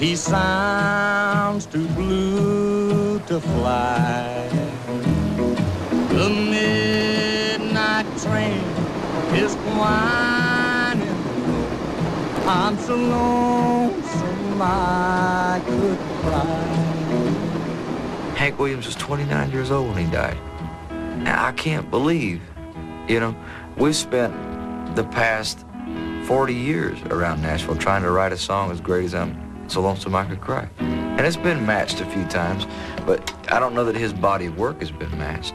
He sounds too blue to fly. The midnight train is whining. I'm so lonesome I could cry. Hank Williams was 29 years old when he died. Now, I can't believe, we spent the past 40 years around Nashville trying to write a song as great as I'm So Lonesome I Could Cry. And it's been matched a few times, but I don't know that his body of work has been matched.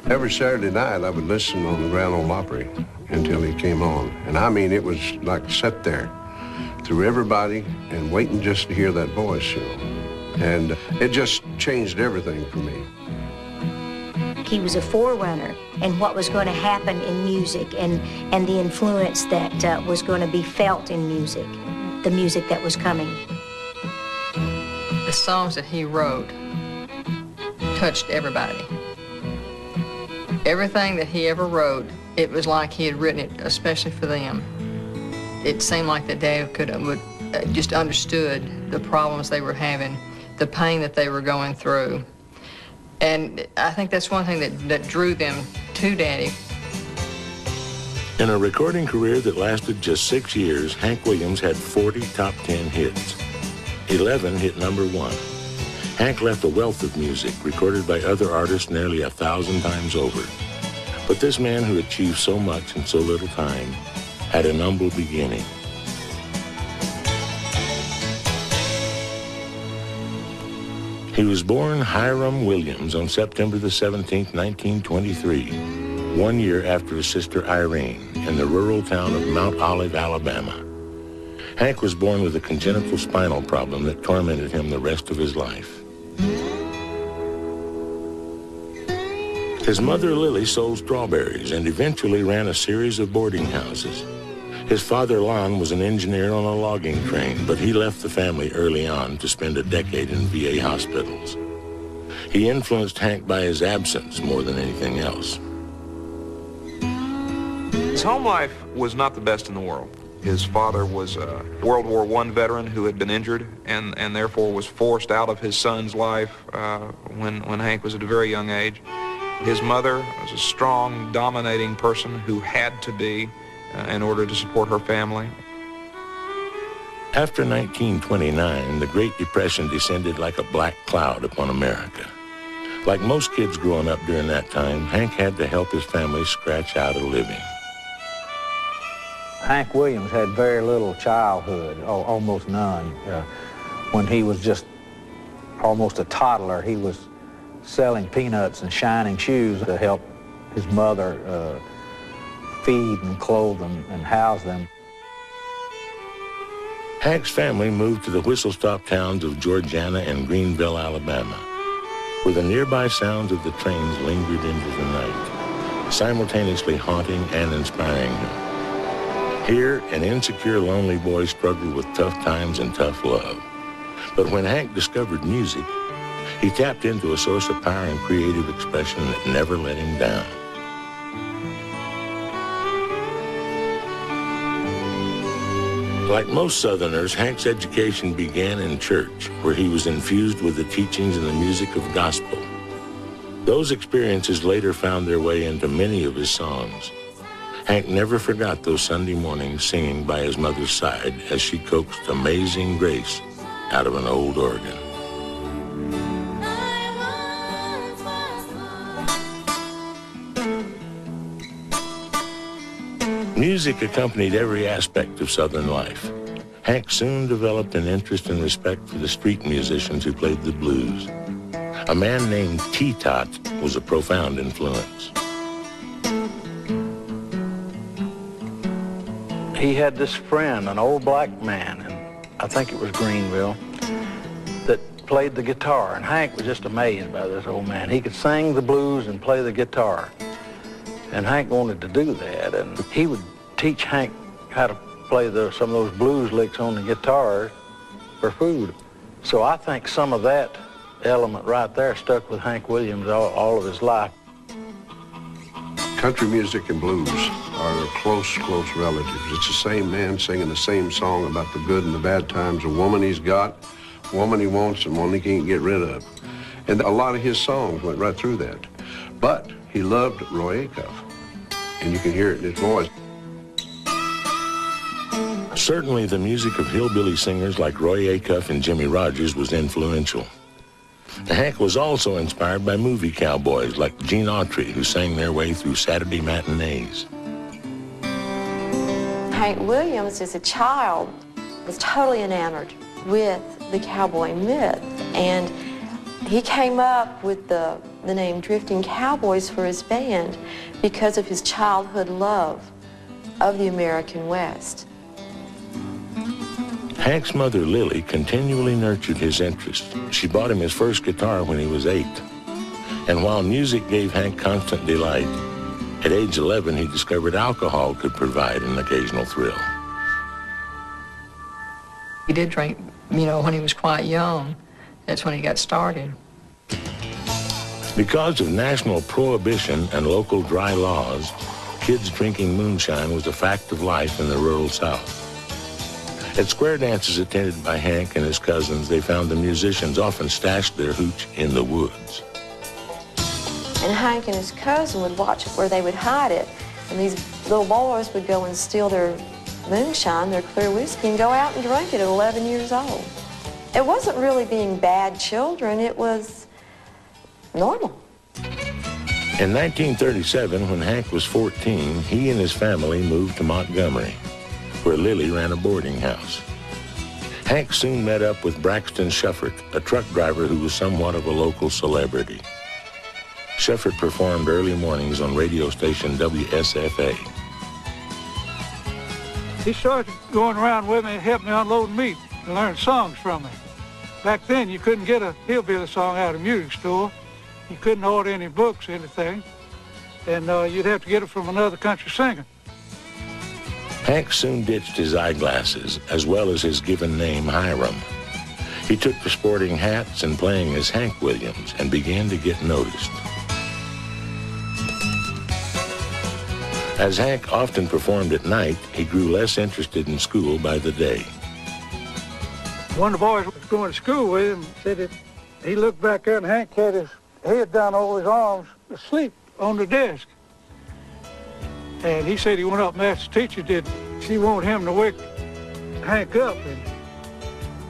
Every Saturday night, I would listen on the Grand Ole Opry until he came on. And I mean, it was like sit there through everybody and waiting just to hear that voice, And it just changed everything for me. He was a forerunner in what was going to happen in music and the influence that was going to be felt in music, the music that was coming. The songs that he wrote touched everybody. Everything that he ever wrote, it was like he had written it especially for them. It seemed like that Dave would just understood the problems they were having, the pain that they were going through. And I think that's one thing that drew them to Daddy. In a recording career that lasted just 6 years, Hank Williams had 40 top 10 hits. 11 hit #1. Hank left a wealth of music recorded by other artists nearly 1,000 times over. But this man who achieved so much in so little time had an humble beginning. He was born Hiram Williams on September the 17th, 1923, 1 year after his sister Irene in the rural town of Mount Olive, Alabama. Hank was born with a congenital spinal problem that tormented him the rest of his life. His mother, Lily, sold strawberries and eventually ran a series of boarding houses. His father, Lon, was an engineer on a logging train, but he left the family early on to spend a decade in VA hospitals. He influenced Hank by his absence more than anything else. His home life was not the best in the world. His father was a World War I veteran who had been injured and therefore was forced out of his son's life when Hank was at a very young age. His mother was a strong, dominating person who had to be in order to support her family. After 1929, the Great Depression descended like a black cloud upon America. Like most kids growing up during that time, Hank had to help his family scratch out a living. Hank Williams had very little childhood, almost none. When he was just almost a toddler, he was selling peanuts and shining shoes to help his mother feed and clothe them and house them. Hank's family moved to the whistle-stop towns of Georgiana and Greenville, Alabama, where the nearby sounds of the trains lingered into the night, simultaneously haunting and inspiring him. Here, an insecure, lonely boy struggled with tough times and tough love. But when Hank discovered music, he tapped into a source of power and creative expression that never let him down. Like most Southerners, Hank's education began in church, where he was infused with the teachings and the music of gospel. Those experiences later found their way into many of his songs. Hank never forgot those Sunday mornings singing by his mother's side as she coaxed Amazing Grace out of an old organ. Music accompanied every aspect of Southern life. Hank soon developed an interest and respect for the street musicians who played the blues. A man named T-Tot was a profound influence. He had this friend, an old black man, and I think it was Greenville, that played the guitar, and Hank was just amazed by this old man. He could sing the blues and play the guitar, and Hank wanted to do that, and he would teach Hank how to play some of those blues licks on the guitar for food. So I think some of that element right there stuck with Hank Williams all of his life. Country music and blues are close relatives. It's the same man singing the same song about the good and the bad times, a woman he's got, a woman he wants, and one he can't get rid of. And a lot of his songs went right through that. But he loved Roy Acuff, and you can hear it in his voice. Certainly the music of hillbilly singers like Roy Acuff and Jimmie Rodgers was influential. Hank was also inspired by movie cowboys like Gene Autry, who sang their way through Saturday matinees. Hank Williams, as a child, was totally enamored with the cowboy myth, and he came up with the name Drifting Cowboys for his band because of his childhood love of the American West. Hank's mother, Lily, continually nurtured his interest. She bought him his first guitar when he was 8. And while music gave Hank constant delight, at age 11, he discovered alcohol could provide an occasional thrill. He did drink, when he was quite young. That's when he got started. Because of national prohibition and local dry laws, kids drinking moonshine was a fact of life in the rural South. At square dances attended by Hank and his cousins, they found the musicians often stashed their hooch in the woods. And Hank and his cousin would watch where they would hide it. And these little boys would go and steal their moonshine, their clear whiskey, and go out and drink it at 11 years old. It wasn't really being bad children, it was normal. In 1937, when Hank was 14, he and his family moved to Montgomery, where Lily ran a boarding house. Hank soon met up with Braxton Shuffert, a truck driver who was somewhat of a local celebrity. Shuffert performed early mornings on radio station WSFA. He started going around with me and helped me unload meat and learn songs from me. Back then, you couldn't get a hillbilly song out of a music store. You couldn't order any books or anything, and you'd have to get it from another country singer. Hank soon ditched his eyeglasses, as well as his given name, Hiram. He took to sporting hats and playing as Hank Williams and began to get noticed. As Hank often performed at night, he grew less interested in school by the day. One of the boys was going to school with him said that he looked back there and Hank had his head down over his arms asleep on the desk. And he said he went up and asked the teacher, did she want him to wake Hank up? And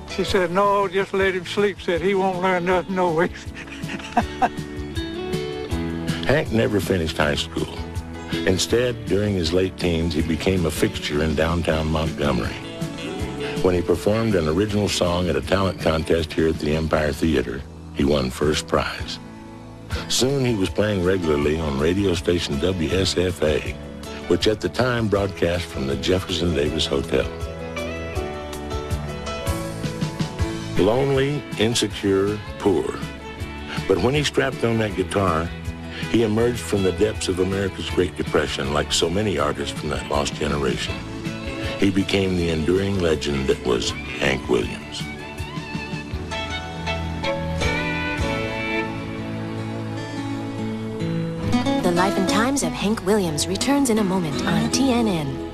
she said, no, just let him sleep. Said he won't learn nothing, no way. Hank never finished high school. Instead, during his late teens, he became a fixture in downtown Montgomery. When he performed an original song at a talent contest here at the Empire Theater, he won first prize. Soon he was playing regularly on radio station WSFA, which at the time broadcast from the Jefferson Davis Hotel. Lonely, insecure, poor. But when he strapped on that guitar, he emerged from the depths of America's Great Depression like so many artists from that lost generation. He became the enduring legend that was Hank Williams. The Life and Times of Hank Williams returns in a moment on TNN.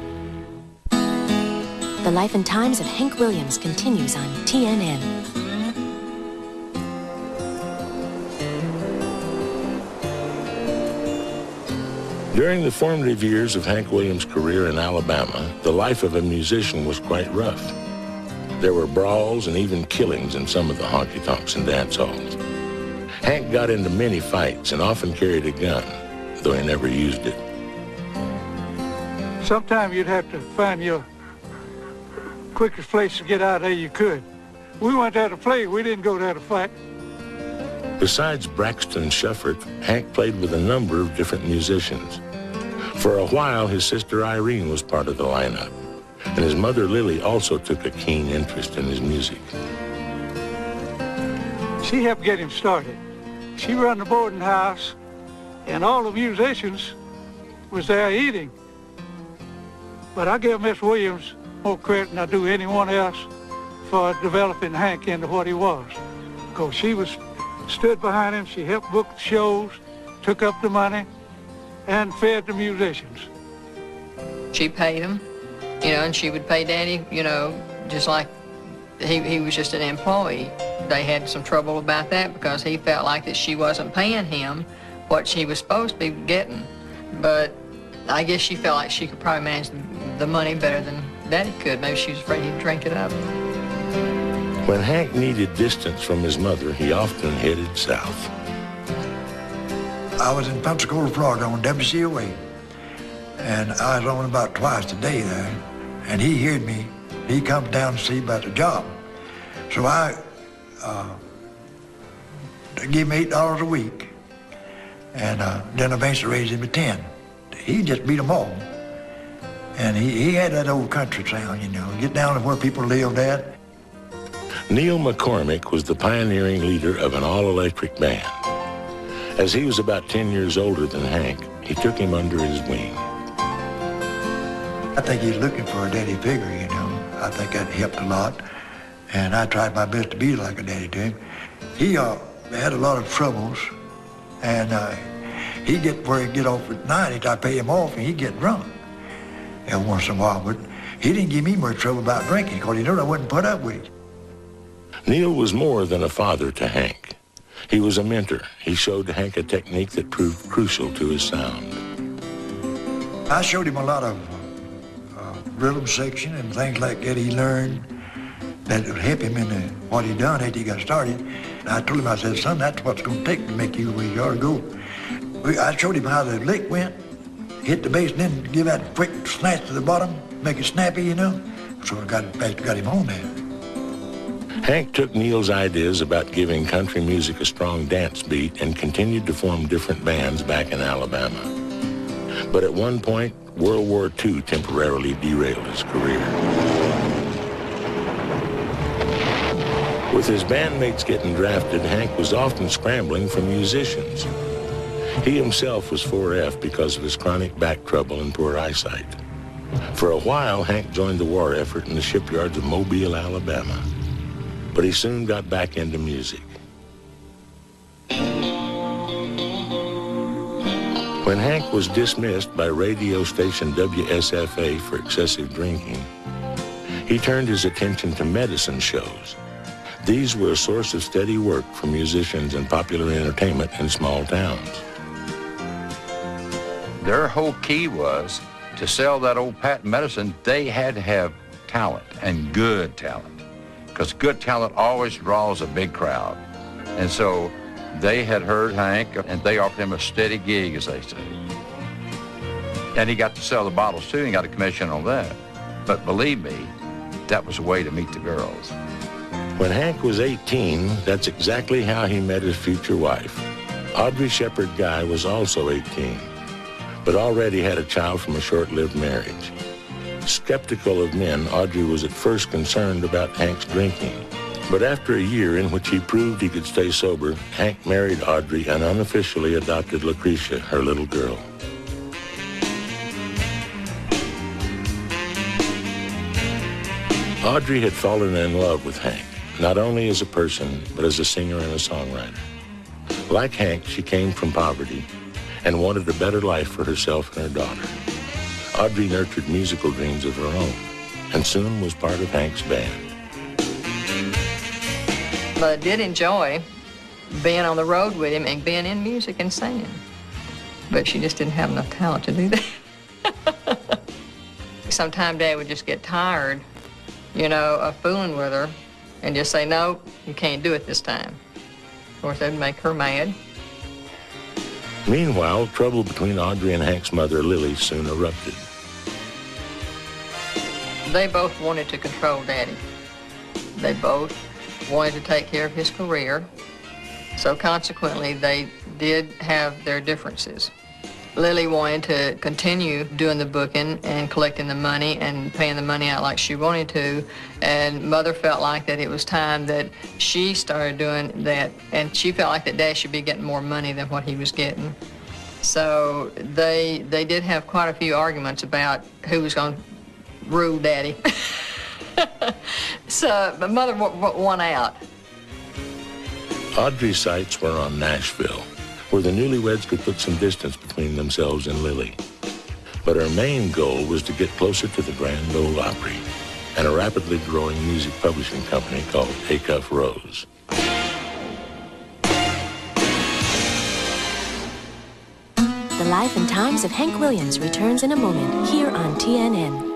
The Life and Times of Hank Williams continues on TNN. During the formative years of Hank Williams' career in Alabama, the life of a musician was quite rough. There were brawls and even killings in some of the honky-tonks and dance halls. Hank got into many fights and often carried a gun, though he never used it. Sometimes you'd have to find your quickest place to get out of there you could. We went there to play, we didn't go there to fight. Besides Braxton Shuffert, Hank played with a number of different musicians. For a while, his sister Irene was part of the lineup, and his mother Lily also took a keen interest in his music. She helped get him started. She run the boarding house, and all the musicians was there eating. But I give Miss Williams more credit than I do anyone else for developing Hank into what he was. Because she stood behind him, she helped book the shows, took up the money, and fed the musicians. She paid him, you know, and she would pay Daddy, you know, just like he was just an employee. They had some trouble about that because he felt like that she wasn't paying him what she was supposed to be getting. But I guess she felt like she could probably manage the money better than Daddy could. Maybe she was afraid he'd drink it up. When Hank needed distance from his mother, he often headed south. I was in Pensacola, Florida on WCOA, and I was on about twice a day there, and he heard me. He come down to see about the job. So I gave him $8 a week, and then eventually raised him to 10. He just beat them all. And he had that old country sound, you know, get down to where people lived at. Neil McCormick was the pioneering leader of an all-electric band. As he was about 10 years older than Hank, he took him under his wing. I think he's looking for a daddy figure, you know. I think that helped a lot, and I tried my best to be like a daddy to him. He had a lot of troubles, and he'd get where he'd get off at night. I'd pay him off, and he'd get drunk every once in a while. But he didn't give me much trouble about drinking, because he knew I wouldn't put up with it. Neil was more than a father to Hank. He was a mentor. He showed Hank a technique that proved crucial to his sound. I showed him a lot of rhythm section and things like that he learned that would help him in what he done after he got started. And I told him, I said, son, that's what's going to take to make you where you ought to go. I showed him how the lick went, hit the bass, and then give that quick snatch to the bottom, make it snappy, you know. So I got him on there. Hank took Neil's ideas about giving country music a strong dance beat and continued to form different bands back in Alabama. But at one point, World War II temporarily derailed his career. With his bandmates getting drafted, Hank was often scrambling for musicians. He himself was 4F because of his chronic back trouble and poor eyesight. For a while, Hank joined the war effort in the shipyards of Mobile, Alabama. But he soon got back into music. When Hank was dismissed by radio station WSFA for excessive drinking, he turned his attention to medicine shows. These were a source of steady work for musicians and popular entertainment in small towns. Their whole key was to sell that old patent medicine. They had to have talent, and good talent, because good talent always draws a big crowd. And so they had heard Hank, and they offered him a steady gig, as they say. And he got to sell the bottles, too, and got a commission on that. But believe me, that was a way to meet the girls. When Hank was 18, that's exactly how he met his future wife. Audrey Shepard Guy was also 18, but already had a child from a short-lived marriage. Skeptical of men, Audrey was at first concerned about Hank's drinking. But after a year in which he proved he could stay sober, Hank married Audrey and unofficially adopted Lucretia, her little girl. Audrey had fallen in love with Hank, not only as a person, but as a singer and a songwriter. Like Hank, she came from poverty and wanted a better life for herself and her daughter. Audrey nurtured musical dreams of her own and soon was part of Hank's band. But I did enjoy being on the road with him and being in music and singing. But she just didn't have enough talent to do that. Sometimes Dad would just get tired, you know, of fooling with her and just say, no, you can't do it this time. Of course, that would make her mad. Meanwhile, trouble between Audrey and Hank's mother, Lily, soon erupted. They both wanted to control Daddy. They both wanted to take care of his career. So consequently, they did have their differences. Lily wanted to continue doing the booking and collecting the money and paying the money out like she wanted to, and Mother felt like that it was time that she started doing that, and she felt like that Dad should be getting more money than what he was getting. So they did have quite a few arguments about who was going to rule Daddy. So, but Mother won out. Audrey's sights were on Nashville. where the newlyweds could put some distance between themselves and Lily. But her main goal was to get closer to the Grand Ole Opry and a rapidly growing music publishing company called Acuff Rose. The Life and Times of Hank Williams returns in a moment here on TNN.